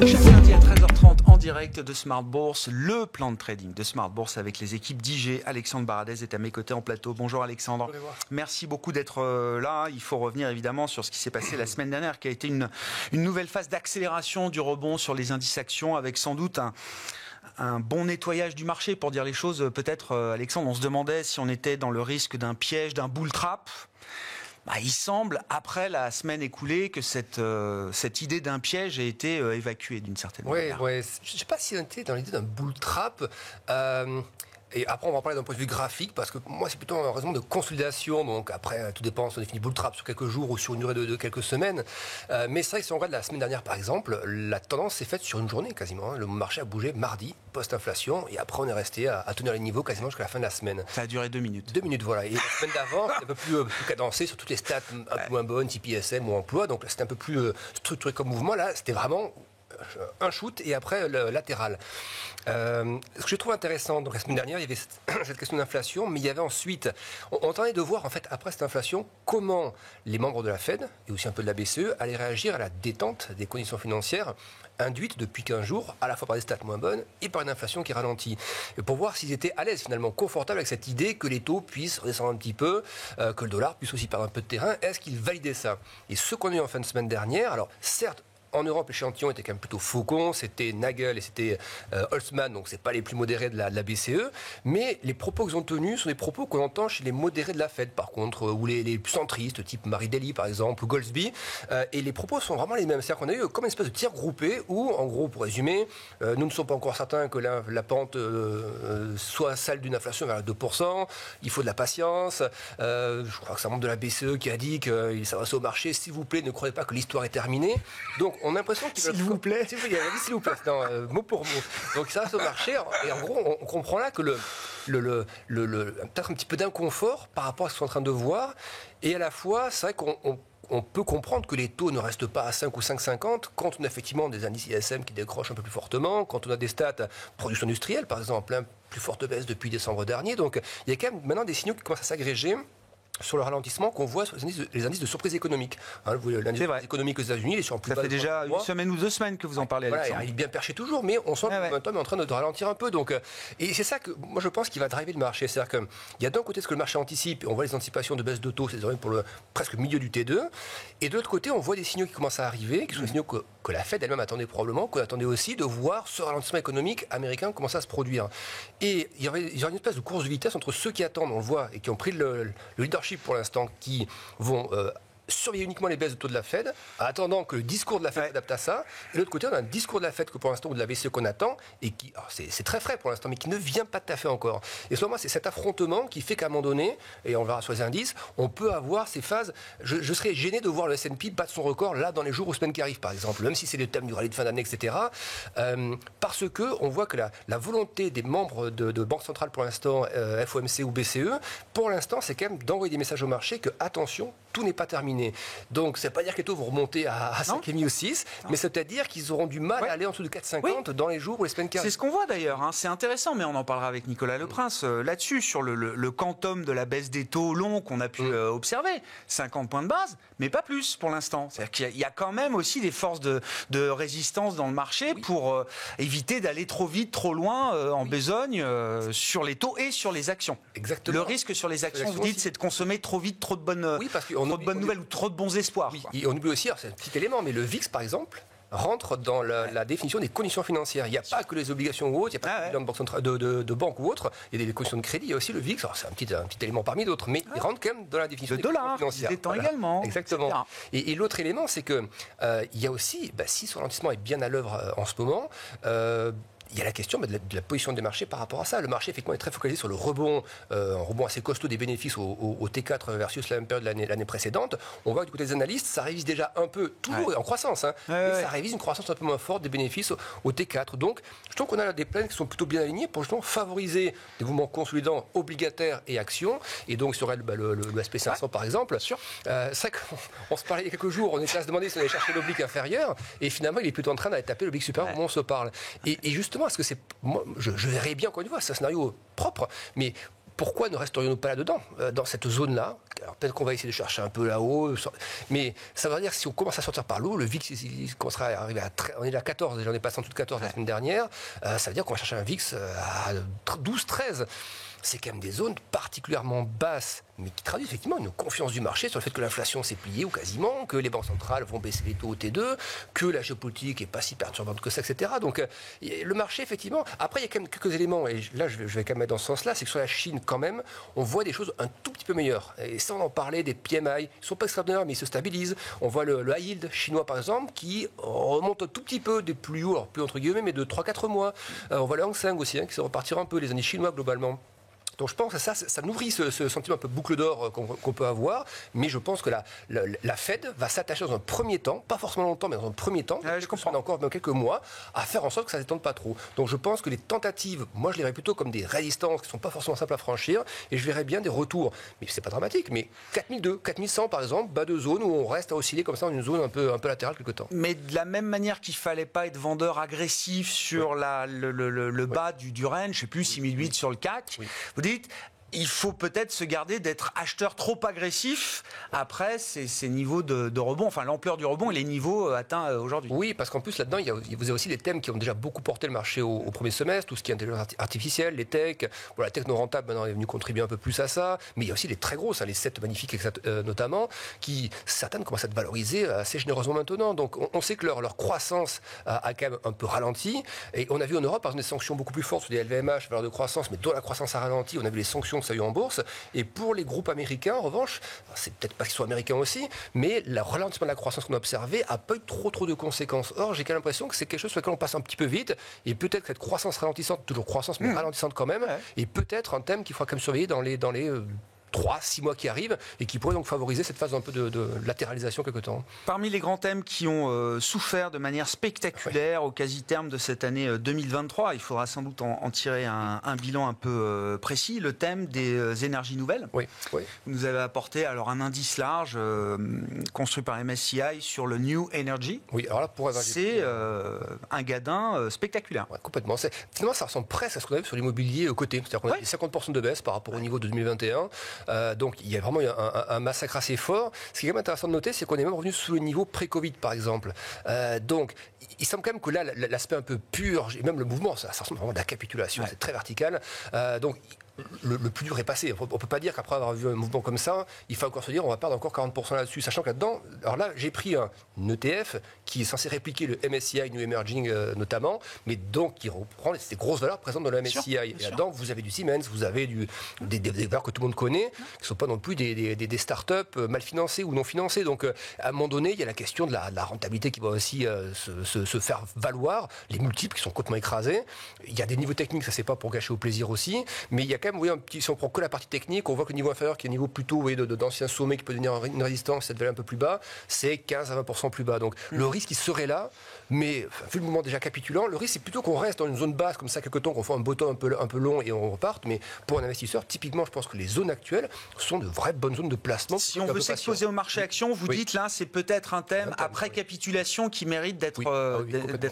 Chaque lundi à 13h30 en direct de Smart Bourse, le plan de trading de Smart Bourse avec les équipes d'IG. Alexandre Baradez est à mes côtés en plateau. Bonjour Alexandre. Merci beaucoup d'être là. Il faut revenir évidemment sur ce qui s'est passé la semaine dernière, qui a été une nouvelle phase d'accélération du rebond sur les indices actions, avec sans doute un bon nettoyage du marché, pour dire les choses. Peut-être, Alexandre, on se demandait si on était dans le risque d'un piège, d'un bull trap. Il semble, après la semaine écoulée, que cette idée d'un piège a été évacuée d'une certaine manière. Oui. Je ne sais pas si on était dans l'idée d'un bull trap. Et après, on va en parler d'un point de vue graphique, parce que moi, c'est plutôt un raison de consolidation. Donc après, tout dépend si on définit bull trap sur quelques jours ou sur une durée de quelques semaines. Mais c'est vrai que si on regarde la semaine dernière, par exemple, la tendance s'est faite sur une journée quasiment. Le marché a bougé mardi, post-inflation, et après, on est resté à tenir les niveaux quasiment jusqu'à la fin de la semaine. Ça a duré 2 minutes. 2 minutes, voilà. Et la semaine d'avant, c'était un peu plus cadencé sur toutes les stats un peu moins bonnes, type ISM ou emploi. Donc c'était un peu plus structuré comme mouvement. Là, c'était vraiment un shoot et après le latéral. Ce que je trouve intéressant, donc la semaine dernière, il y avait cette question d'inflation, mais il y avait ensuite, on tentait de voir en fait après cette inflation comment les membres de la Fed et aussi un peu de la BCE allaient réagir à la détente des conditions financières induites depuis 15 jours, à la fois par des stats moins bonnes et par une inflation qui ralentit. Et pour voir s'ils étaient à l'aise, finalement, confortables avec cette idée que les taux puissent redescendre un petit peu, que le dollar puisse aussi perdre un peu de terrain. Est-ce qu'ils validaient ça? Et ce qu'on a eu en fin de semaine dernière, alors certes, en Europe, l'échantillon était quand même plutôt faucon, c'était Nagel et c'était Holtzman, donc c'est pas les plus modérés de la BCE, mais les propos qu'ils ont tenus sont des propos qu'on entend chez les modérés de la Fed, par contre, ou les plus centristes, type Marie Daly par exemple, ou Goldsby, et les propos sont vraiment les mêmes. C'est-à-dire qu'on a eu comme une espèce de tir groupé où, en gros, pour résumer, nous ne sommes pas encore certains que la pente soit celle d'une inflation vers 2%, il faut de la patience, je crois que c'est un membre de la BCE qui a dit qu'il s'adressait au marché, s'il vous plaît, ne croyez pas que l'histoire est terminée. Donc, on a l'impression qu'il s'il vous plaît. S'il vous plaît. Non, mot pour mot. Donc ça reste au marché. Et en gros, on comprend là que peut-être un petit peu d'inconfort par rapport à ce qu'on est en train de voir. Et à la fois, c'est vrai qu'on peut comprendre que les taux ne restent pas à 5 ou 5,50 quand on a effectivement des indices ISM qui décrochent un peu plus fortement, quand on a des stats production industrielle, par exemple, plus forte baisse depuis décembre dernier. Donc il y a quand même maintenant des signaux qui commencent à s'agréger sur le ralentissement qu'on voit sur les indices de surprise économique. L'indice économique aux États-Unis, il est sur un plus bas. Ça fait déjà une semaine ou 2 semaines que vous en parlez, Alexandre. Voilà, il est bien perché toujours, mais on sent que le momentum est en train de ralentir un peu. Donc, et c'est ça que moi je pense qui va driver le marché. C'est-à-dire qu'il y a d'un côté ce que le marché anticipe, et on voit les anticipations de baisse de taux, c'est désormais pour le presque milieu du T2, et de l'autre côté, on voit des signaux qui commencent à arriver, qui sont des signaux que la Fed elle-même attendait probablement, qu'on attendait aussi de voir ce ralentissement économique américain commencer à se produire. Et il y aura une espèce de course de vitesse entre ceux qui attendent, on le voit, et qui ont pris le leadership pour l'instant, qui vont surveiller uniquement les baisses de taux de la Fed, en attendant que le discours de la Fed s'adapte à ça. Et de l'autre côté, on a un discours de la Fed que pour l'instant, ou de la BCE qu'on attend, et qui, c'est très frais pour l'instant, mais qui ne vient pas tout à fait encore. Et selon moi, c'est cet affrontement qui fait qu'à un moment donné, et on verra sur les indices, on peut avoir ces phases. Je serais gêné de voir le S&P battre son record là dans les jours ou semaines qui arrivent, par exemple, même si c'est le thème du rallye de fin d'année, etc. Parce que on voit que la volonté des membres de banque centrale pour l'instant, FOMC ou BCE, pour l'instant, c'est quand même d'envoyer des messages au marché que attention, tout n'est pas terminé. Donc, ça ne veut pas dire que les taux vont remonter à 5,5 ou 6, mais ça veut peut-être dire qu'ils auront du mal à aller en dessous de 4,50 dans les jours ou les semaines qui arrivent. C'est ce qu'on voit d'ailleurs, c'est intéressant, mais on en parlera avec Nicolas Leprince là-dessus, sur le quantum de la baisse des taux longs qu'on a pu observer. 50 points de base, mais pas plus pour l'instant. C'est-à-dire qu'il y a quand même aussi des forces de résistance dans le marché pour éviter d'aller trop vite, trop loin en besogne sur les taux et sur les actions. Exactement. Le risque sur les actions, vous dites, c'est de consommer trop vite, trop de bonnes nouvelles ou trop de bons espoirs. Oui, et on oublie aussi, c'est un petit élément, mais le VIX, par exemple, rentre dans la définition des conditions financières. Il n'y a pas que les obligations ou autres, il n'y a pas que de banque ou autre, il y a des conditions de crédit, il y a aussi le VIX, alors c'est un petit élément parmi d'autres, mais il rentre quand même dans la définition des conditions financières. Le dollar, également. Exactement. Et l'autre élément, c'est que il y a aussi, si ce ralentissement est bien à l'œuvre en ce moment, il y a la question de la position des marchés par rapport à ça. Le marché, effectivement, est très focalisé sur le rebond, un rebond assez costaud des bénéfices au T4 versus la même période de l'année précédente. On voit que du côté des analystes, ça révise déjà un peu, toujours en croissance, mais ça révise une croissance un peu moins forte des bénéfices au T4. Donc, je trouve qu'on a des plans qui sont plutôt bien alignés pour justement favoriser des mouvements consolidants obligataires et actions. Et donc, sur le SP500, par exemple, c'est vrai qu'on se parlait il y a quelques jours, on était à se demander si on allait chercher l'oblique inférieur, et finalement, il est plutôt en train d'aller taper l'oblique supérieur au moment où on se parle. Et justement, est-ce que c'est. Moi, je verrais bien, encore une fois, c'est un scénario propre, mais pourquoi ne resterions-nous pas là-dedans, dans cette zone-là? Alors peut-être qu'on va essayer de chercher un peu là-haut, mais ça veut dire que si on commence à sortir par l'eau, le VIX il commencera à arriver à on est à 14, déjà on est passé en dessous de 14 la semaine dernière, ça veut dire qu'on va chercher un VIX à 12, 13. C'est quand même des zones particulièrement basses, mais qui traduisent effectivement une confiance du marché sur le fait que l'inflation s'est pliée ou quasiment, que les banques centrales vont baisser les taux au T2, que la géopolitique n'est pas si perturbante que ça, etc. Donc le marché, effectivement, après il y a quand même quelques éléments, et là je vais quand même mettre dans ce sens-là, c'est que sur la Chine, quand même, on voit des choses un tout petit peu meilleures. Et ça, on en parlait des PMI, ils ne sont pas extraordinaires, mais ils se stabilisent. On voit le high yield chinois, par exemple, qui remonte un tout petit peu des plus hauts, alors plus entre guillemets, mais de 3-4 mois. On voit le Hang Seng aussi, qui se repartira un peu, les années chinois globalement. Donc je pense que ça nourrit ce sentiment un peu boucle d'or qu'on peut avoir, mais je pense que la Fed va s'attacher dans un premier temps, pas forcément longtemps, mais dans un premier temps, je comprends encore dans quelques mois, à faire en sorte que ça ne s'étende pas trop. Donc je pense que les tentatives, moi je les verrais plutôt comme des résistances qui ne sont pas forcément simples à franchir, et je verrais bien des retours, mais c'est pas dramatique, mais 4002, 4100 par exemple, bas de zone où on reste à osciller comme ça dans une zone un peu latérale quelque temps. Mais de la même manière qu'il ne fallait pas être vendeur agressif sur le bas du range, je ne sais plus, 6008 sur le CAC, vous dites, il faut peut-être se garder d'être acheteur trop agressif après ces niveaux de rebond, enfin l'ampleur du rebond et les niveaux atteints aujourd'hui. Oui, parce qu'en plus là-dedans, vous avez aussi des thèmes qui ont déjà beaucoup porté le marché au premier semestre, tout ce qui est intelligence artificielle, les techs, la techno rentable maintenant est venue contribuer un peu plus à ça, mais il y a aussi les très grosses, les 7 magnifiques notamment, qui certaines commencent à être valorisées assez généreusement maintenant. Donc on sait que leur croissance a quand même un peu ralenti, et on a vu en Europe par exemple des sanctions beaucoup plus fortes sur les LVMH, valeur de croissance, mais dont la croissance a ralenti, on a vu les sanctions que ça a eu en bourse. Et pour les groupes américains, en revanche, c'est peut-être pas qu'ils soient américains aussi, mais le ralentissement de la croissance qu'on a observé a pas eu trop de conséquences. Or, j'ai quand même l'impression que c'est quelque chose sur lequel on passe un petit peu vite, et peut-être que cette croissance ralentissante, toujours croissance, mais ralentissante quand même, est peut-être un thème qu'il faudra quand même surveiller dans les 3-6 mois qui arrivent et qui pourraient donc favoriser cette phase un peu de latéralisation quelque temps. Parmi les grands thèmes qui ont souffert de manière spectaculaire au quasi-terme de cette année 2023, il faudra sans doute en tirer un bilan un peu précis, le thème des énergies nouvelles. Oui. Vous nous avez apporté alors un indice large construit par MSCI sur le New Energy. Oui, alors là, c'est un gadin spectaculaire. Ouais, complètement. Finalement, ça ressemble presque à ce qu'on a vu sur l'immobilier côté. C'est-à-dire qu'on a 50% de baisse par rapport au niveau de 2021. Donc il y a vraiment un massacre assez fort. Ce qui est quand même intéressant de noter, c'est qu'on est même revenu sous le niveau pré-Covid, par exemple. Donc il semble quand même que là, l'aspect un peu pur, et même le mouvement, ça ressemble vraiment à de la capitulation, c'est très vertical. Donc le plus dur est passé. On ne peut pas dire qu'après avoir vu un mouvement comme ça, il faut encore se dire on va perdre encore 40% là-dessus, sachant que là-dedans, alors là j'ai pris un ETF qui est censé répliquer le MSCI New Emerging notamment, mais donc qui reprend ces grosses valeurs présentes dans le MSCI. Et là-dedans, vous avez du Siemens, vous avez des valeurs que tout le monde connaît, qui ne sont pas non plus des startups mal financées ou non financées. Donc à un moment donné, il y a la question de la rentabilité qui va aussi se faire valoir, les multiples qui sont complètement écrasés. Il y a des niveaux techniques, ça c'est pas pour gâcher au plaisir aussi, mais il y a quand même, si on prend que la partie technique, on voit que le niveau inférieur, qui est un niveau plutôt d'anciens sommets qui peut devenir une résistance, cette valeur un peu plus bas, c'est 15 à 20% plus bas. Donc le risque, il serait là, mais vu le mouvement déjà capitulant, le risque, c'est plutôt qu'on reste dans une zone basse comme ça quelque temps, qu'on fait un bottom un peu long et on reparte. Mais pour un investisseur, typiquement, je pense que les zones actuelles sont de vraies bonnes zones de placement. Si on veut s'exposer au marché action, vous dites là, c'est peut-être un thème après capitulation qui mérite d'être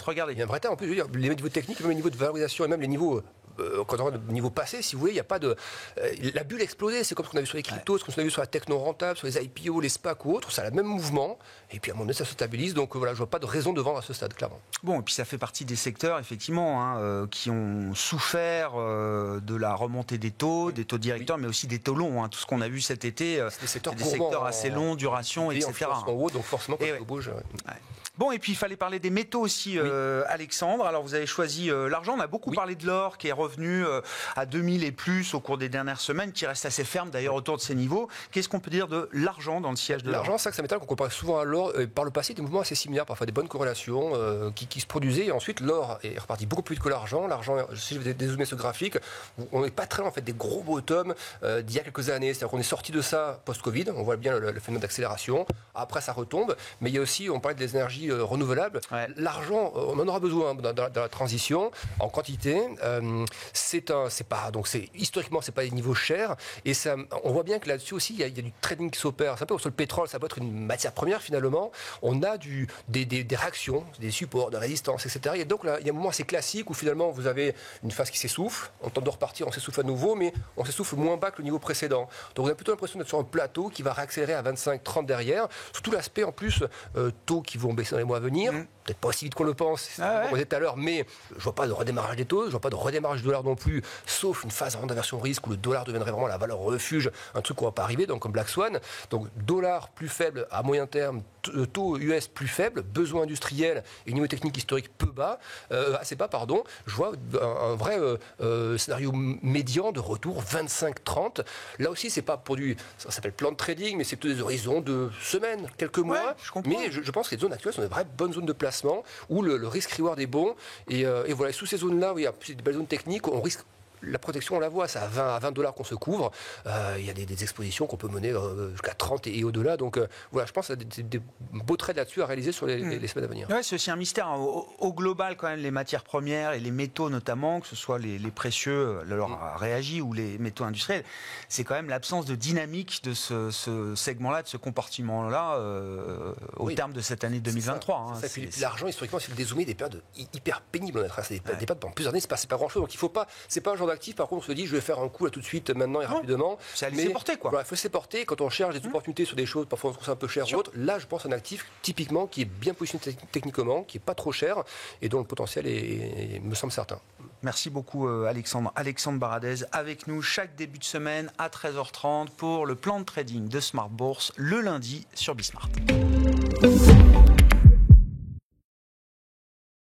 regardé. Il y a un vrai thème. En plus, je veux dire, les niveaux techniques, même les niveaux de valorisation et même les niveaux quand on a le niveau passé, si vous voulez, il n'y a pas de... la bulle a explosé, c'est comme ce qu'on a vu sur les cryptos, ce qu'on a vu sur la techno rentable, sur les IPO, les SPAC ou autres, ça a le même mouvement, et puis à un moment donné, ça se stabilise, donc voilà, je ne vois pas de raison de vendre à ce stade, clairement. Bon, et puis ça fait partie des secteurs, effectivement, qui ont souffert de la remontée des taux directeurs, mais aussi des taux longs, tout ce qu'on a vu cet été, des secteurs assez longs, duration, etc. En haut, donc forcément, quand on bouge... Bon, et puis il fallait parler des métaux aussi, Alexandre. Alors vous avez choisi l'argent. On a beaucoup parlé de l'or qui est revenu à 2000 et plus au cours des dernières semaines, qui reste assez ferme d'ailleurs autour de ces niveaux. Qu'est-ce qu'on peut dire de l'argent dans le sillage de l'or ? L'argent, c'est un métal qu'on compare souvent à l'or. Par le passé, des mouvements assez similaires, parfois des bonnes corrélations qui se produisaient. Et ensuite, l'or est reparti beaucoup plus vite que l'argent. L'argent, si je vais dézoomer ce graphique, on n'est pas très loin en fait des gros bottoms d'il y a quelques années. C'est-à-dire qu'on est sorti de ça post-Covid. On voit bien le phénomène d'accélération. Après, ça retombe. Mais il y a aussi, on parlait des énergies énergies renouvelables. Ouais. L'argent, on en aura besoin dans la transition, en quantité. Historiquement, c'est pas des niveaux chers. Et ça, on voit bien que là-dessus aussi, il y a du trading qui s'opère. Ça peut être sur le pétrole, ça peut être une matière première finalement. On a des réactions, des supports, de résistance, etc. Et donc là, il y a un moment assez classique où finalement vous avez une phase qui s'essouffle. On tente de repartir, on s'essouffle à nouveau, mais on s'essouffle moins bas que le niveau précédent. Donc on a plutôt l'impression d'être sur un plateau qui va réaccélérer à 25-30 derrière. Surtout l'aspect en plus taux qui vont baisser dans les mois à venir. Peut-être pas aussi vite qu'on le pense, comme on disait tout à l'heure, mais je ne vois pas de redémarrage des taux, je ne vois pas de redémarrage du dollar non plus, sauf une phase avant d'aversion risque où le dollar deviendrait vraiment la valeur refuge, un truc qu'on ne va pas arriver, donc comme Black Swan. Donc dollar plus faible à moyen terme, taux US plus faible, besoin industriel et niveau technique historique assez bas, pardon. Je vois un vrai scénario médian de retour 25-30. Là aussi, c'est pas pour ça s'appelle plan de trading, mais c'est plutôt des horizons de semaines, quelques mois. Mais je pense que les zones actuelles sont des vraies bonnes zones de placement où le risque-reward est bon. Et voilà, sous ces zones-là, il y a des belles zones techniques, on risque. La protection, on la voit, c'est à $20 qu'on se couvre. Il y a des expositions qu'on peut mener jusqu'à 30 et au-delà. Donc voilà, je pense qu'il y a des beaux trades là-dessus à réaliser sur les semaines à venir. Ouais, c'est aussi un mystère. Au global, quand même, les matières premières et les métaux notamment, que ce soit les précieux, leur réagi, ou les métaux industriels, c'est quand même l'absence de dynamique de ce segment-là, de ce compartiment-là, au terme de cette année 2023. L'argent, historiquement, c'est le dézoomé des périodes hyper pénibles. C'est des périodes pendant plusieurs années, c'est pas grand-chose. Donc il faut pas, c'est pas un genre actif, par contre, on se dit je vais faire un coup là tout de suite, maintenant et rapidement. C'est à laisser porter, quoi. Voilà, il faut se porter. Quand on cherche des opportunités sur des choses, parfois on trouve ça un peu cher ou autre. Là, je pense un actif typiquement qui est bien positionné techniquement, qui est pas trop cher et dont le potentiel me semble certain. Merci beaucoup Alexandre. Alexandre Baradez avec nous chaque début de semaine à 13h30 pour le plan de trading de Smart Bourse le lundi sur Bismart.